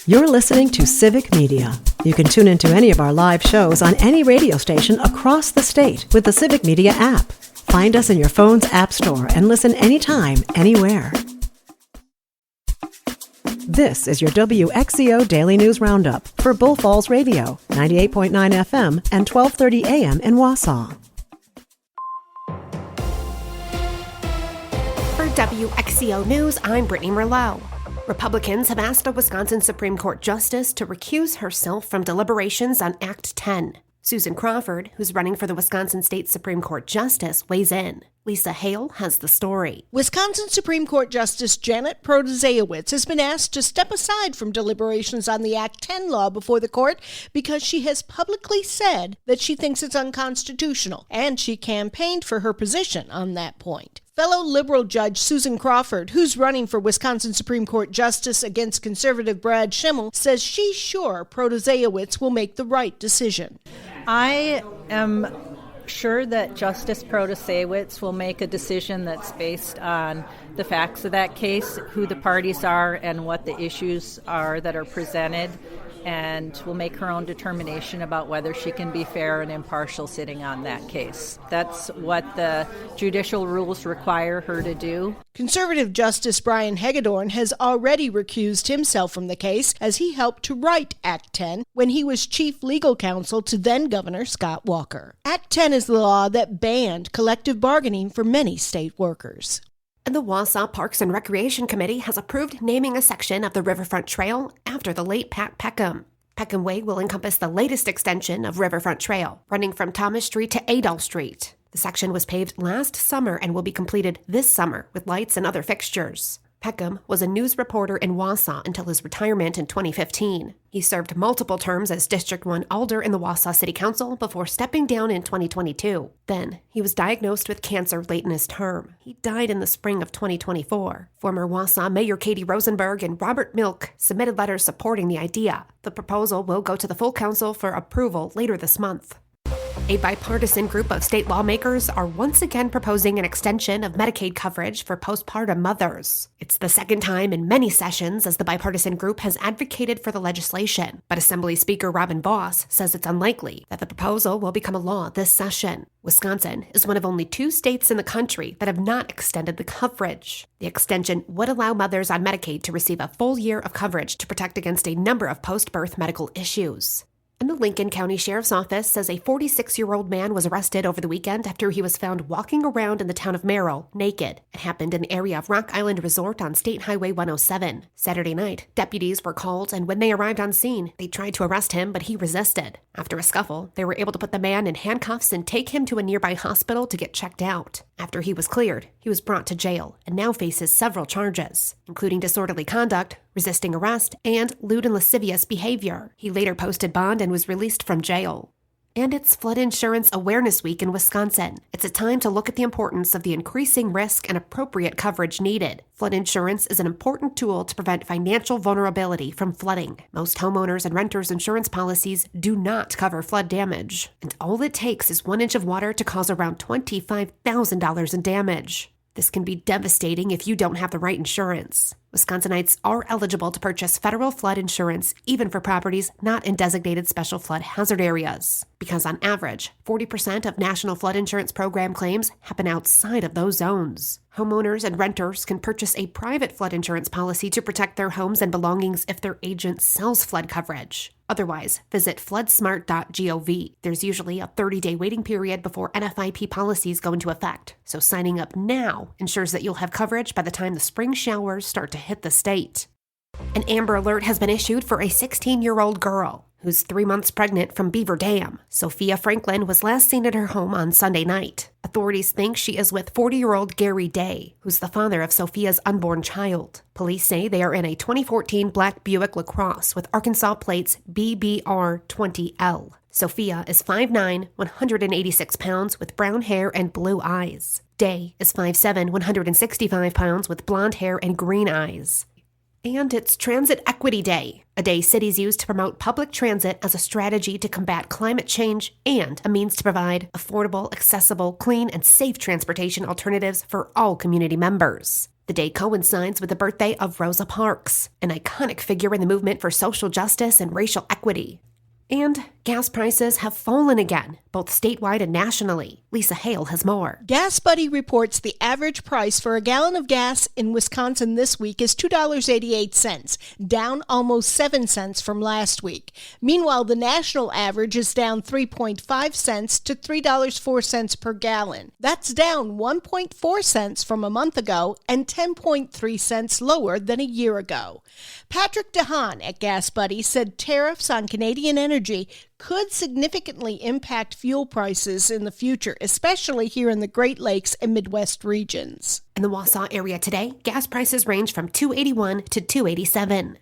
You're listening to Civic Media. You can tune into any of our live shows on any radio station across the state with the Civic Media app. Find us in your phone's app store and listen anytime, anywhere. This is your WXCO Daily News Roundup for Bull Falls Radio, 98.9 FM and 1230 AM in Wausau. For WXCO News, I'm Brittany Merlot. Republicans have asked a Wisconsin Supreme Court justice to recuse herself from deliberations on Act 10. Susan Crawford, who's running for the Wisconsin State Supreme Court Justice, weighs in. Lisa Hale has the story. Wisconsin Supreme Court Justice Janet Protasiewicz has been asked to step aside from deliberations on the Act 10 law before the court because she has publicly said that she thinks it's unconstitutional, and she campaigned for her position on that point. Fellow liberal judge Susan Crawford, who's running for Wisconsin Supreme Court Justice against conservative Brad Schimmel, says she's sure Protasiewicz will make the right decision. I am sure that Justice Protasiewicz will make a decision that's based on the facts of that case, who the parties are, and what the issues are that are presented, and will make her own determination about whether she can be fair and impartial sitting on that case. That's what the judicial rules require her to do. Conservative Justice Brian Hagedorn has already recused himself from the case as he helped to write Act 10 when he was chief legal counsel to then-Governor Scott Walker. Act 10 is the law that banned collective bargaining for many state workers. And the Wausau Parks and Recreation Committee has approved naming a section of the Riverfront Trail after the late Pat Peckham. Peckham Way will encompass the latest extension of Riverfront Trail, running from Thomas Street to Adolph Street. The section was paved last summer and will be completed this summer with lights and other fixtures. Peckham was a news reporter in Wausau until his retirement in 2015. He served multiple terms as District 1 Alder in the Wausau City Council before stepping down in 2022. Then, he was diagnosed with cancer late in his term. He died in the spring of 2024. Former Wausau Mayor Katie Rosenberg and Robert Milk submitted letters supporting the idea. The proposal will go to the full council for approval later this month. A bipartisan group of state lawmakers are once again proposing an extension of Medicaid coverage for postpartum mothers. It's the second time in many sessions as the bipartisan group has advocated for the legislation, but Assembly Speaker Robin Vos says it's unlikely that the proposal will become a law this session. Wisconsin is one of only 2 states in the country that have not extended the coverage. The extension would allow mothers on Medicaid to receive a full year of coverage to protect against a number of post-birth medical issues. And the Lincoln County Sheriff's Office says a 46-year-old man was arrested over the weekend after he was found walking around in the town of Merrill naked. It happened in the area of Rock Island Resort on State Highway 107. Saturday night, deputies were called, and when they arrived on scene, they tried to arrest him, but he resisted. After a scuffle, they were able to put the man in handcuffs and take him to a nearby hospital to get checked out. After he was cleared, he was brought to jail and now faces several charges, including disorderly conduct, resisting arrest, and lewd and lascivious behavior. He later posted bond and was released from jail. And it's Flood Insurance Awareness Week in Wisconsin. It's a time to look at the importance of the increasing risk and appropriate coverage needed. Flood insurance is an important tool to prevent financial vulnerability from flooding. Most homeowners and renters insurance policies do not cover flood damage, and all it takes is 1 inch of water to cause around $25,000 in damage. This can be devastating if you don't have the right insurance. Wisconsinites are eligible to purchase federal flood insurance even for properties not in designated special flood hazard areas, because on average, 40% of National Flood Insurance Program claims happen outside of those zones. Homeowners and renters can purchase a private flood insurance policy to protect their homes and belongings if their agent sells flood coverage. Otherwise, visit floodsmart.gov. There's usually a 30-day waiting period before NFIP policies go into effect, so signing up now ensures that you'll have coverage by the time the spring showers start to hit the state. An Amber Alert has been issued for a 16-year-old girl who's 3 months pregnant from Beaver Dam. Sophia Franklin was last seen at her home on Sunday night. Authorities think she is with 40-year-old Gary Day, who's the father of Sophia's unborn child. Police say they are in a 2014 black Buick LaCrosse with Arkansas plates BBR20L. Sophia is 5'9", 186 pounds with brown hair and blue eyes. Day is 5'7", 165 pounds with blonde hair and green eyes. And it's Transit Equity Day, a day cities use to promote public transit as a strategy to combat climate change and a means to provide affordable, accessible, clean, and safe transportation alternatives for all community members. The day coincides with the birthday of Rosa Parks, an iconic figure in the movement for social justice and racial equity. And gas prices have fallen again, both statewide and nationally. Lisa Hale has more. Gas Buddy reports the average price for a gallon of gas in Wisconsin this week is $2.88, down almost 7 cents from last week. Meanwhile, the national average is down 3.5 cents to $3.04 per gallon. That's down 1.4 cents from a month ago and 10.3 cents lower than a year ago. Patrick DeHaan at Gas Buddy said tariffs on Canadian energy could significantly impact fuel prices in the future, especially here in the Great Lakes and Midwest regions. In the Wausau area today, gas prices range from $2.81 to $2.87.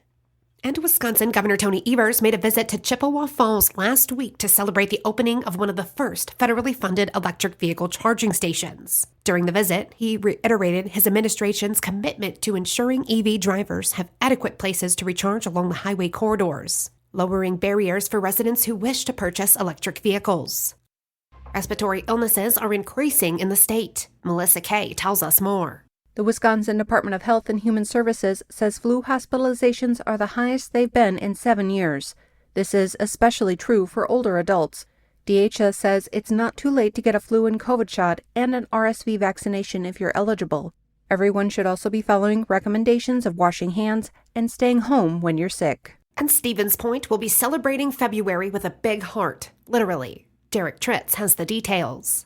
And Wisconsin Governor Tony Evers made a visit to Chippewa Falls last week to celebrate the opening of one of the first federally funded electric vehicle charging stations. During the visit, he reiterated his administration's commitment to ensuring EV drivers have adequate places to recharge along the highway corridors, lowering barriers for residents who wish to purchase electric vehicles. Respiratory illnesses are increasing in the state. Melissa Kay tells us more. The Wisconsin Department of Health and Human Services says flu hospitalizations are the highest they've been in 7 years. This is especially true for older adults. DHS says it's not too late to get a flu and COVID shot and an RSV vaccination if you're eligible. Everyone should also be following recommendations of washing hands and staying home when you're sick. And Stevens Point will be celebrating February with a big heart, literally. Derek Tritz has the details.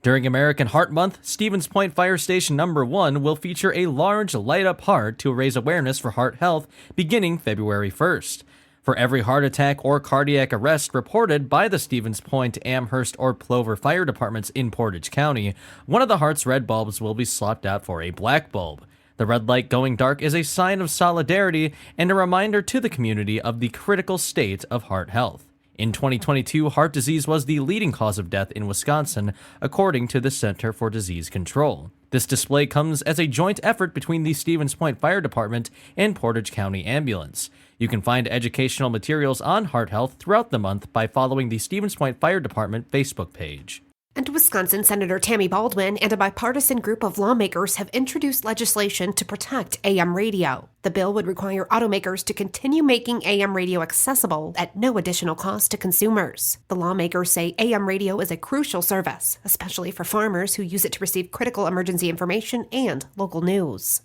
During American Heart Month, Stevens Point Fire Station No. 1 will feature a large light-up heart to raise awareness for heart health beginning February 1st. For every heart attack or cardiac arrest reported by the Stevens Point, Amherst, or Plover fire departments in Portage County, one of the heart's red bulbs will be swapped out for a black bulb. The red light going dark is a sign of solidarity and a reminder to the community of the critical state of heart health. In 2022, heart disease was the leading cause of death in Wisconsin, according to the Center for Disease Control. This display comes as a joint effort between the Stevens Point Fire Department and Portage County Ambulance. You can find educational materials on heart health throughout the month by following the Stevens Point Fire Department Facebook page. And Wisconsin Senator Tammy Baldwin and a bipartisan group of lawmakers have introduced legislation to protect AM radio. The bill would require automakers to continue making AM radio accessible at no additional cost to consumers. The lawmakers say AM radio is a crucial service, especially for farmers who use it to receive critical emergency information and local news.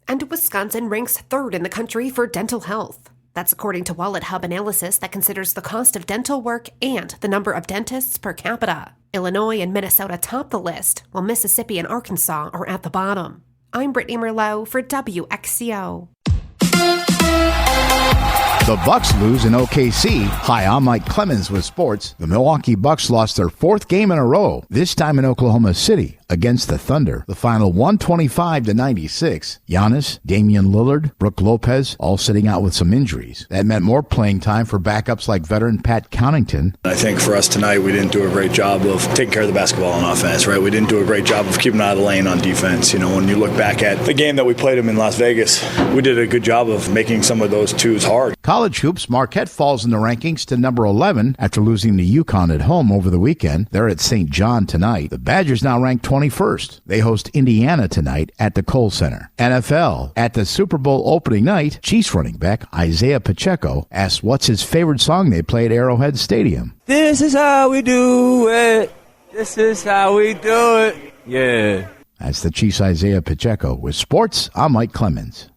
And Wisconsin ranks third in the country for dental health. That's according to Wallet Hub analysis that considers the cost of dental work and the number of dentists per capita. Illinois and Minnesota top the list, while Mississippi and Arkansas are at the bottom. I'm Brittany Merlot for WXCO. The Bucks lose in OKC. Hi, I'm Mike Clemens with sports. The Milwaukee Bucks lost their 4th game in a row, this time in Oklahoma City against the Thunder. The final 125-96. Giannis, Damian Lillard, Brook Lopez, all sitting out with some injuries. That meant more playing time for backups like veteran Pat Connaughton. I think for us tonight, we didn't do a great job of taking care of the basketball on offense, right? We didn't do a great job of keeping out of the lane on defense. You know, when you look back at the game that we played them in Las Vegas, we did a good job of making some of those twos hard. College hoops, Marquette falls in the rankings to number 11 after losing to UConn at home over the weekend. They're at St. John tonight. The Badgers now ranked 21st. They host Indiana tonight at the Kohl Center. NFL. At the Super Bowl opening night, Chiefs running back Isaiah Pacheco asked what's his favorite song they play at Arrowhead Stadium. This is how we do it. This is how we do it. Yeah. That's the Chiefs' Isaiah Pacheco. With sports, I'm Mike Clemens.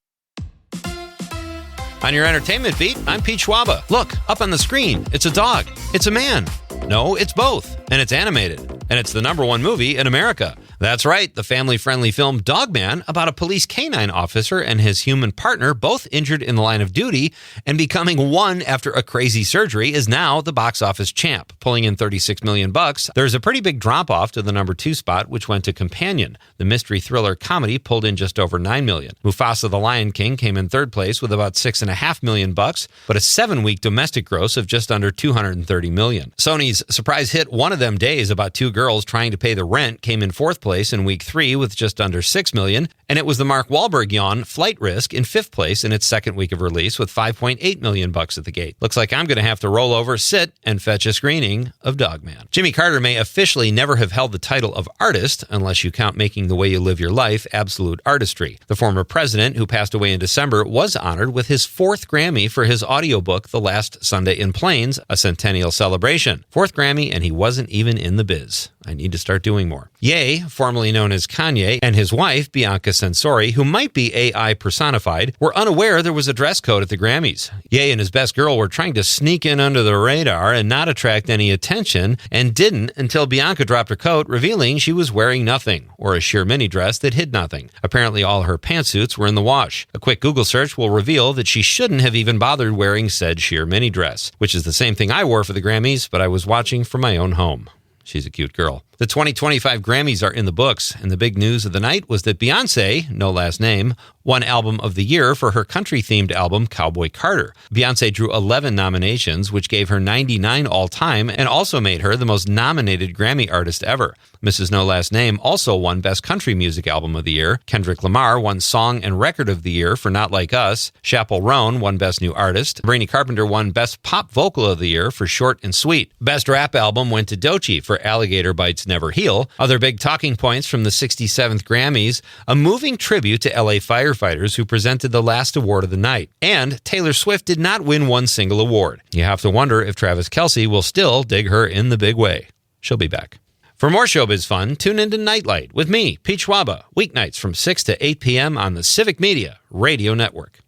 On your entertainment beat, I'm Pete Schwaba. Look, up on the screen, it's a dog. It's a man. No, it's both. And it's animated. And it's the #1 movie in America. That's right, the family-friendly film Dog Man, about a police canine officer and his human partner, both injured in the line of duty and becoming one after a crazy surgery, is now the box office champ, pulling in $36 million. There's a pretty big drop-off to the #2 spot, which went to Companion. The mystery thriller comedy pulled in just over $9 million. Mufasa the Lion King came in 3rd place with about $6.5 million, but a 7-week domestic gross of just under $230 million. Sony's surprise hit One of Them Days, about 2 girls trying to pay the rent, came in 4th place place in week 3 with just under $6 million, and it was the Mark Wahlberg yawn Flight Risk in 5th place in its second week of release with $5.8 million at the gate. Looks like I'm going to have to roll over, sit, and fetch a screening of Dogman. Jimmy Carter may officially never have held the title of artist unless you count Making the Way You Live Your Life absolute artistry. The former president, who passed away in December, was honored with his 4th Grammy for his audiobook The Last Sunday in Plains, a centennial celebration. 4th Grammy, and he wasn't even in the biz. I need to start doing more. Ye, formerly known as Kanye, and his wife, Bianca Censori, who might be AI personified, were unaware there was a dress code at the Grammys. Ye and his best girl were trying to sneak in under the radar and not attract any attention, and didn't until Bianca dropped her coat, revealing she was wearing nothing, or a sheer mini dress that hid nothing. Apparently all her pantsuits were in the wash. A quick Google search will reveal that she shouldn't have even bothered wearing said sheer mini dress, which is the same thing I wore for the Grammys, but I was watching from my own home. She's a cute girl. The 2025 Grammys are in the books, and the big news of the night was that Beyoncé, no last name, won Album of the Year for her country-themed album Cowboy Carter. Beyoncé drew 11 nominations, which gave her 99 all-time, and also made her the most nominated Grammy artist ever. Mrs. No Last Name also won Best Country Music Album of the Year. Kendrick Lamar won Song and Record of the Year for Not Like Us. Chappell Roan won Best New Artist. Brainy Carpenter won Best Pop Vocal of the Year for Short and Sweet. Best Rap Album went to Doechii for Alligator Bites Never Heal. Other big talking points from the 67th Grammys, a moving tribute to LA firefighters who presented the last award of the night. And Taylor Swift did not win one single award. You have to wonder if Travis Kelce will still dig her in the big way. She'll be back. For more showbiz fun, tune into Nightlight with me, Pete Schwaba, weeknights from 6 to 8 p.m. on the Civic Media Radio Network.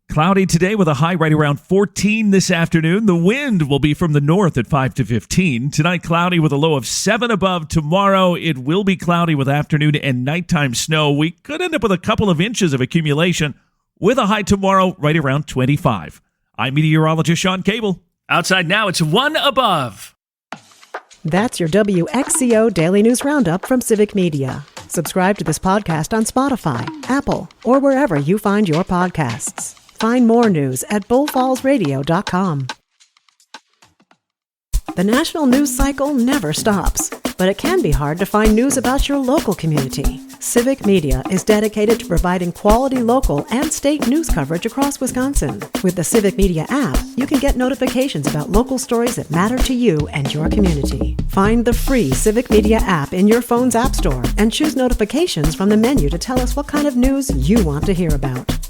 Cloudy today with a high right around 14 this afternoon. The wind will be from the north at 5 to 15. Tonight, cloudy with a low of 7 above. Tomorrow, it will be cloudy with afternoon and nighttime snow. We could end up with a couple of inches of accumulation with a high tomorrow right around 25. I'm meteorologist Sean Cable. Outside now, it's 1 above. That's your WXCO Daily News Roundup from Civic Media. Subscribe to this podcast on Spotify, Apple, or wherever you find your podcasts. Find more news at bullfallsradio.com. The national news cycle never stops, but it can be hard to find news about your local community. Civic Media is dedicated to providing quality local and state news coverage across Wisconsin. With the Civic Media app, you can get notifications about local stories that matter to you and your community. Find the free Civic Media app in your phone's app store and choose notifications from the menu to tell us what kind of news you want to hear about.